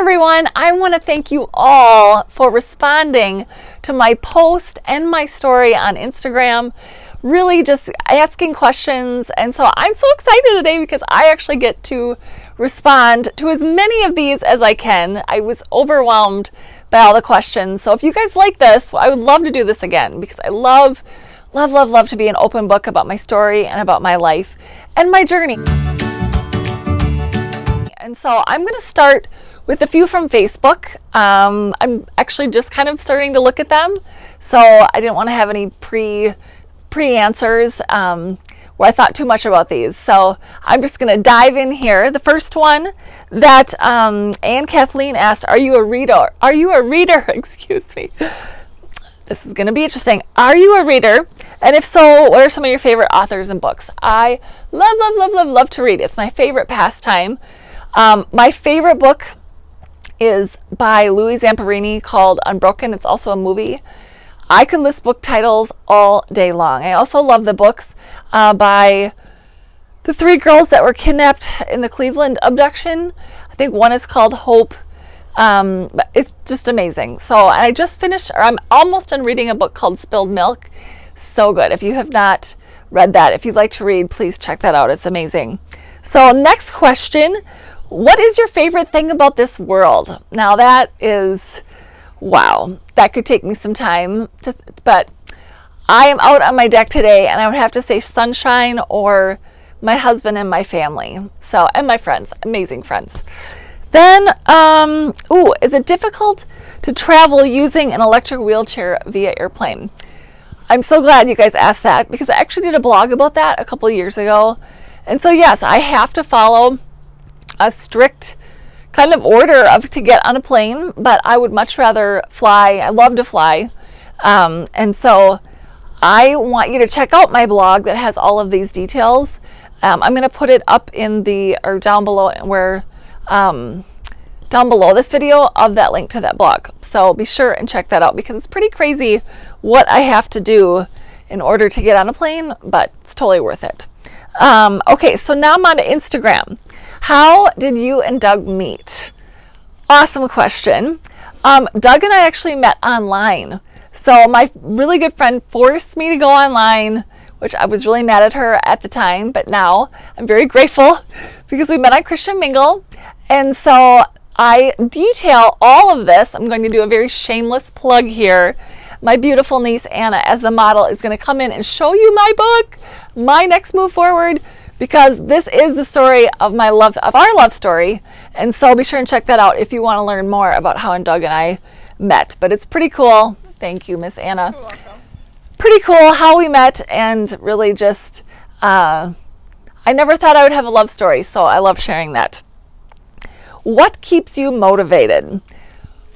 everyone, I want to thank you all for responding to my post and my story on Instagram, really just asking questions. And so I'm so excited today because I actually get to respond to as many of these as I can. I was overwhelmed by all the questions. So if you guys like this, I would love to do this again because I love to be an open book about my story and about my life and my journey. And so I'm going to start with a few from Facebook. I'm actually just kind of starting to look at them, so I didn't want to have any pre-answers where I thought too much about these. So I'm just going to dive in here. The first one that Anne Kathleen asked, are you a reader? Are you a reader? Excuse me. This is going to be interesting. Are you a reader? And if so, what are some of your favorite authors and books? I love to read. It's my favorite pastime. My favorite book is by Louis Zamperini called Unbroken. It's also a movie. I could list book titles all day long. I also love the books by the three girls that were kidnapped in the Cleveland abduction. I think one is called Hope. But it's just amazing. So I just finished, or I'm almost done reading a book called Spilled Milk. So good. If you have not read that, if you'd like to read, please check that out. It's amazing. So next question. What is your favorite thing about this world? Now that is, wow, that could take me some time, but I am out on my deck today and I would have to say sunshine or my husband and my family. So, and my friends, amazing friends. Then, is it difficult to travel using an electric wheelchair via airplane? I'm so glad you guys asked that because I actually did a blog about that a couple years ago. And so yes, I have to follow a strict kind of order to get on a plane, but I would much rather fly. I love to fly. And so I want you to check out my blog that has all of these details. I'm going to put it up in the, or down below where, down below this video of that link to that blog. So be sure and check that out because it's pretty crazy what I have to do in order to get on a plane, but it's totally worth it. Okay, so now I'm on to Instagram. How did you and Doug meet? Awesome question. Doug and I actually met online. So my really good friend forced me to go online, which I was really mad at her at the time, but now I'm very grateful because we met on Christian Mingle. And so I detail all of this. I'm going to do a very shameless plug here. My beautiful niece Anna as the model is going to come in and show you my book, My Next Move Forward, because this is the story of my love, of our love story. And so be sure and check that out if you want to learn more about how Doug and I met. But it's pretty cool. Thank you, Miss Anna. You're welcome. Pretty cool how we met, and really just, I never thought I would have a love story, so I love sharing that. What keeps you motivated?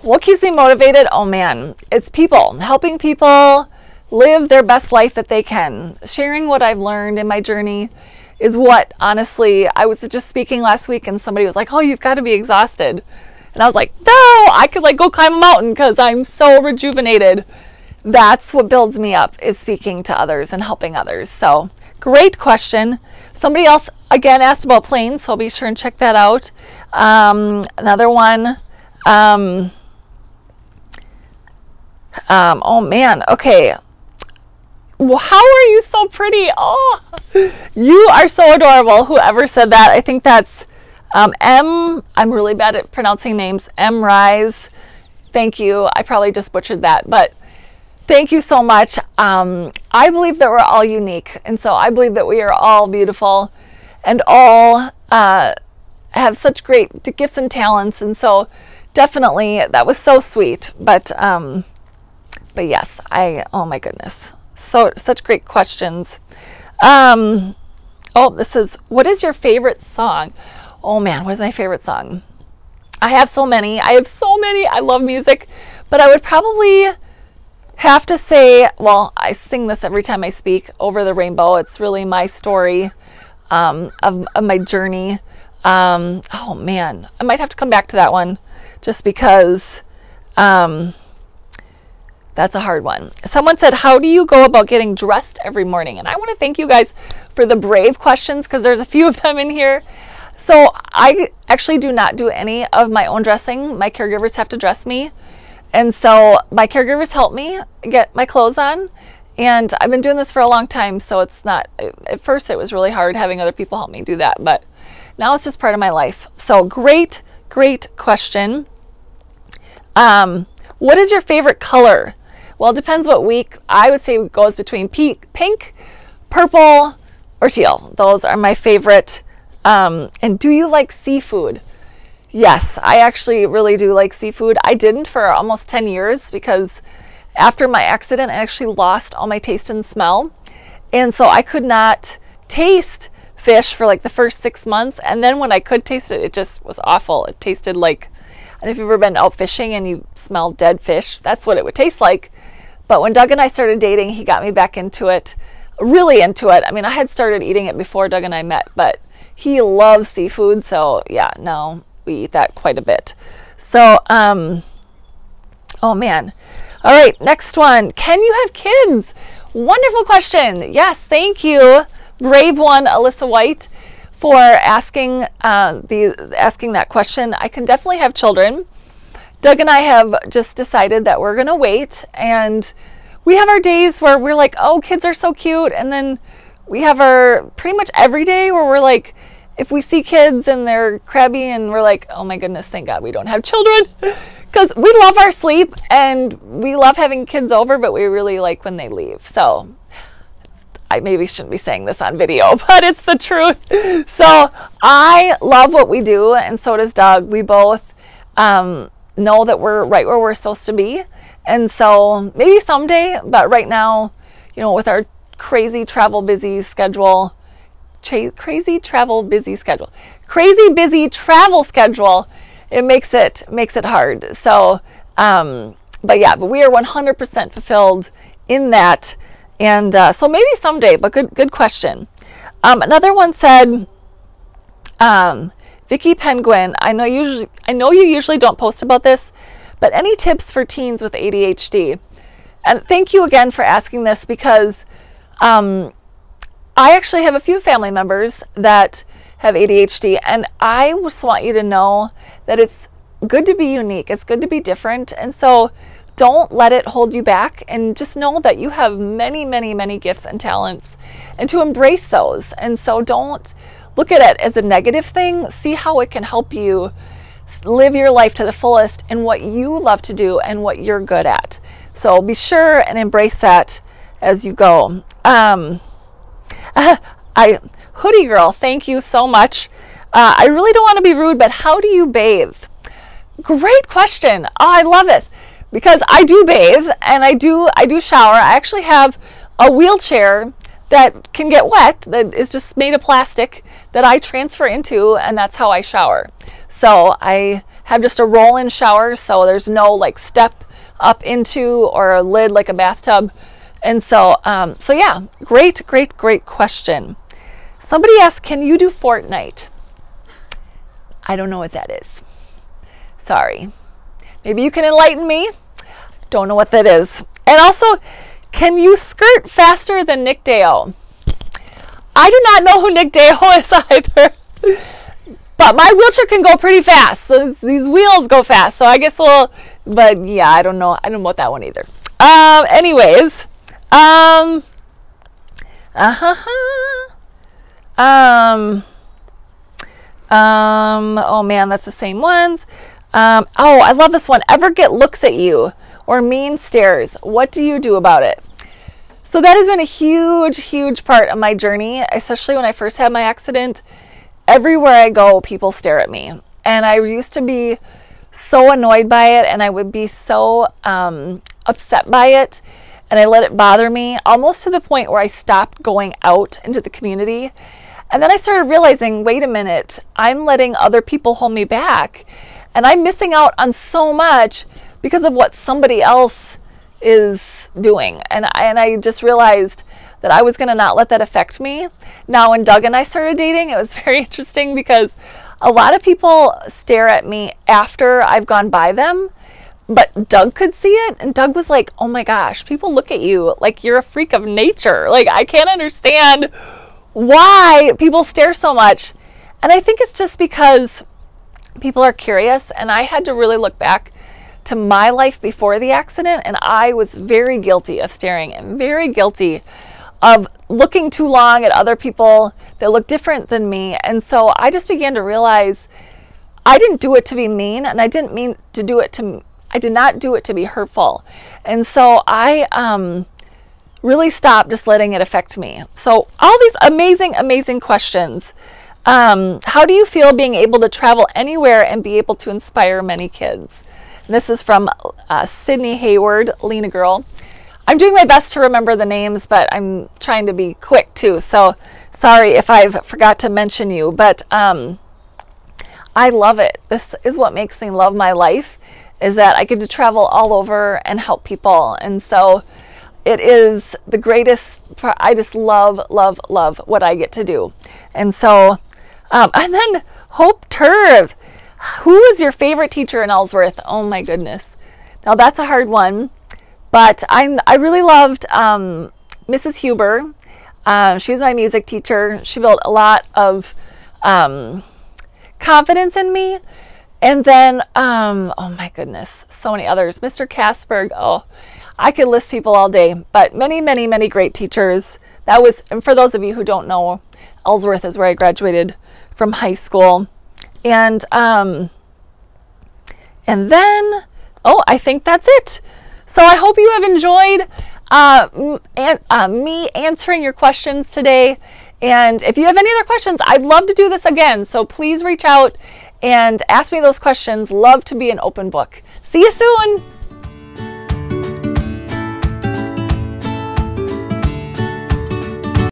What keeps me motivated? Oh man, it's people. Helping people live their best life that they can. Sharing what I've learned in my journey is what, honestly, I was just speaking last week and somebody was like, oh, you've got to be exhausted. And I was like, no, I could like go climb a mountain because I'm so rejuvenated. That's what builds me up, is speaking to others and helping others. So great question. Somebody else again asked about planes, so be sure and check that out. Another one. Oh man, okay. Well, how are you so pretty? Oh, you are so adorable. Whoever said that, I think that's I'm really bad at pronouncing names. M. Rise. Thank you. I probably just butchered that, but thank you so much. I believe that we're all unique, and so I believe that we are all beautiful and all have such great gifts and talents, and so definitely that was so sweet. But yes, oh my goodness. So such great questions. This is, what is your favorite song? Oh man, what is my favorite song? I have so many. I love music, but I would probably have to say, well, I sing this every time I speak, Over the Rainbow. It's really my story of my journey. Oh man, I might have to come back to that one just because that's a hard one. Someone said, how do you go about getting dressed every morning? And I want to thank you guys for the brave questions because there's a few of them in here. So I actually do not do any of my own dressing. My caregivers have to dress me. And so my caregivers help me get my clothes on. And I've been doing this for a long time, so it's not, at first it was really hard having other people help me do that, but now it's just part of my life. So great question. What is your favorite color? Well, it depends what week. I would say it goes between pink, purple, or teal. Those are my favorite. And do you like seafood? Yes, I actually really do like seafood. I didn't for almost 10 years because after my accident, I actually lost all my taste and smell. And so I could not taste fish for like the first 6 months. And then when I could taste it, it just was awful. It tasted like, and if you've ever been out fishing and you smell dead fish, that's what it would taste like. But when Doug and I started dating, he got me back into it, really into it. I mean, I had started eating it before Doug and I met, but he loves seafood. So yeah, no, we eat that quite a bit. So, oh man. All right, next one. Can you have kids? Wonderful question. Yes, thank you, brave one, Alyssa White, for asking that question. I can definitely have children. Doug and I have just decided that we're going to wait, and we have our days where we're like, oh, kids are so cute, and then we have our pretty much every day where we're like, if we see kids and they're crabby and we're like, oh my goodness, thank God we don't have children. Because we love our sleep and we love having kids over, but we really like when they leave. So I maybe shouldn't be saying this on video, but it's the truth. So I love what we do, and so does Doug. We both know that we're right where we're supposed to be. And so maybe someday, but right now, you know, with our crazy busy busy travel schedule, it makes it hard. So, but we are 100% fulfilled in that. And so maybe someday, but good question. Another one said, Vicky Penguin, I know you usually don't post about this, but any tips for teens with ADHD? And thank you again for asking this, because I actually have a few family members that have ADHD, and I just want you to know that it's good to be unique. It's good to be different. And so don't let it hold you back, and just know that you have many, many, many gifts and talents, and to embrace those. And so don't look at it as a negative thing. See how it can help you live your life to the fullest in what you love to do and what you're good at. So be sure and embrace that as you go. Hoodie Girl, thank you so much. I really don't want to be rude, but how do you bathe? Great question. Oh, I love this, because I do bathe and I do shower. I actually have a wheelchair that can get wet, that is just made of plastic, that I transfer into, and that's how I shower. So I have just a roll-in shower, so there's no like step up into or a lid like a bathtub. And so, so yeah, great question. Somebody asked, can you do Fortnite? I don't know what that is. Sorry. Maybe you can enlighten me. Don't know what that is. And also, can you skirt faster than Nick Deo? I do not know who Nick Deo is either. But my wheelchair can go pretty fast. So these wheels go fast. So I guess but yeah, I don't know. I don't know about that one either. Anyways. Oh man, that's the same ones. Oh, I love this one. Ever get looks at you or mean stares? What do you do about it? So that has been a huge part of my journey, especially when I first had my accident. Everywhere I go, people stare at me. And I used to be so annoyed by it, and I would be so upset by it, and I let it bother me, almost to the point where I stopped going out into the community. And then I started realizing, wait a minute, I'm letting other people hold me back, and I'm missing out on so much because of what somebody else is doing. And I just realized that I was going to not let that affect me. Now, when Doug and I started dating, it was very interesting, because a lot of people stare at me after I've gone by them, but Doug could see it, and Doug was like, oh my gosh, people look at you like you're a freak of nature. Like, I can't understand why people stare so much. And I think it's just because people are curious, and I had to really look back to my life before the accident, and I was very guilty of staring and very guilty of looking too long at other people that look different than me. And so I just began to realize I didn't do it to be mean, and I did not do it to be hurtful. And so I really stopped just letting it affect me. So all these amazing questions. How do you feel being able to travel anywhere and be able to inspire many kids? And this is from Sydney Hayward, Lena Girl. I'm doing my best to remember the names, but I'm trying to be quick too. So sorry if I've forgot to mention you, but I love it. This is what makes me love my life, is that I get to travel all over and help people. And so it is the greatest. I just love what I get to do. And so, and then Hope Turv. Who was your favorite teacher in Ellsworth? Oh my goodness. Now that's a hard one, but I really loved Mrs. Huber. She was my music teacher. She built a lot of confidence in me. And then, oh my goodness, so many others. Mr. Kasberg. Oh, I could list people all day, but many great teachers. That was, and for those of you who don't know, Ellsworth is where I graduated from high school. And then, oh, I think that's it. So I hope you have enjoyed me answering your questions today. And if you have any other questions, I'd love to do this again. So please reach out and ask me those questions. Love to be an open book. See you soon.